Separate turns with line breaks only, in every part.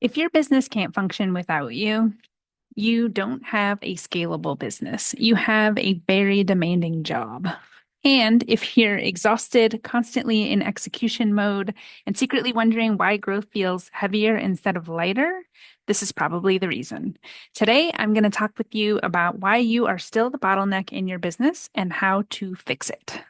If your business can't function without you, you don't have a scalable business. You have a very demanding job. And if you're exhausted, constantly in execution mode, and secretly wondering why growth feels heavier instead of lighter, this is probably the reason. Today, I'm going to talk with you about why you are still the bottleneck in your business and how to fix it.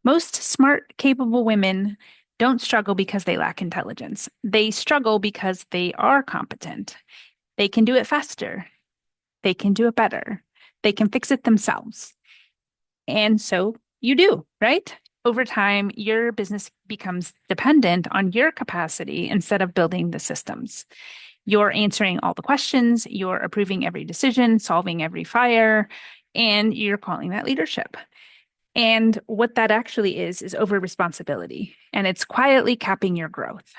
Most smart, capable women don't struggle because they lack intelligence. They struggle because they are competent. They can do it faster. They can do it better. They can fix it themselves. And so you do, right? Over time, your business becomes dependent on your capacity instead of building the systems. You're answering all the questions, you're approving every decision, solving every fire, and you're calling that leadership. And what that actually is over responsibility, and it's quietly capping your growth.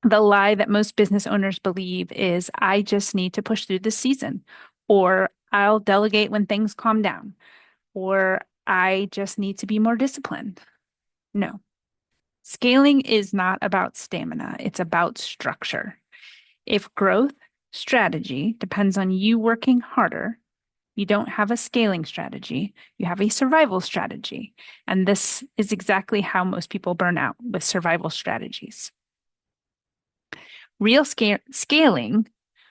The lie that most business owners believe is, I just need to push through this season, or I'll delegate when things calm down, or I just need to be more disciplined. No, scaling is not about stamina, it's about structure. If growth strategy depends on you working harder, you don't have a scaling strategy, you have a survival strategy. And this is exactly how most people burn out with survival strategies. Real scaling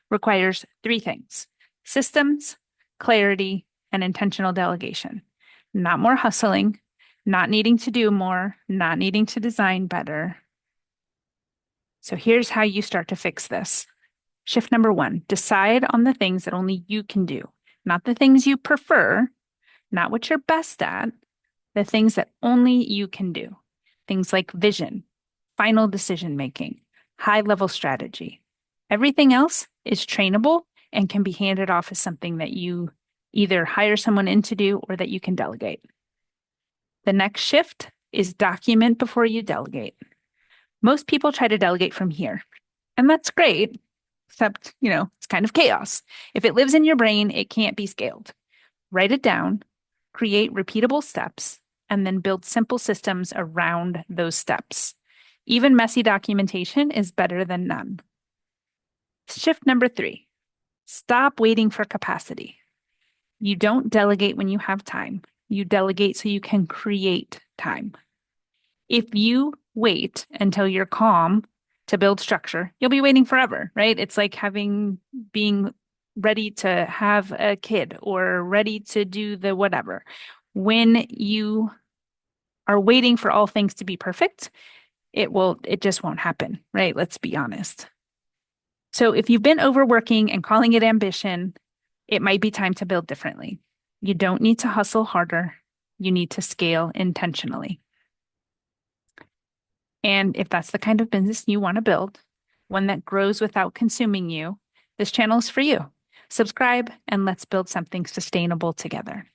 requires three things: systems, clarity, and intentional delegation. Not more hustling, not needing to do more, not needing to design better. So here's how you start to fix this. Shift number one, decide on the things that only you can do, not the things you prefer, not what you're best at, the things that only you can do. Things like vision, final decision making, high level strategy. Everything else is trainable and can be handed off as something that you either hire someone in to do or that you can delegate. The next shift is document before you delegate. Most people try to delegate from here, and that's great, except, it's kind of chaos. If it lives in your brain, it can't be scaled. Write it down, create repeatable steps, and then build simple systems around those steps. Even messy documentation is better than none. Shift number three, stop waiting for capacity. You don't delegate when you have time. You delegate so you can create time. If you wait until you're calm to build structure, you'll be waiting forever, right? It's like being ready to have a kid or ready to do the whatever. When you are waiting for all things to be perfect, it just won't happen, right? Let's be honest. So if you've been overworking and calling it ambition, it might be time to build differently. You don't need to hustle harder. You need to scale intentionally. And if that's the kind of business you want to build, one that grows without consuming you, this channel is for you. Subscribe and let's build something sustainable together.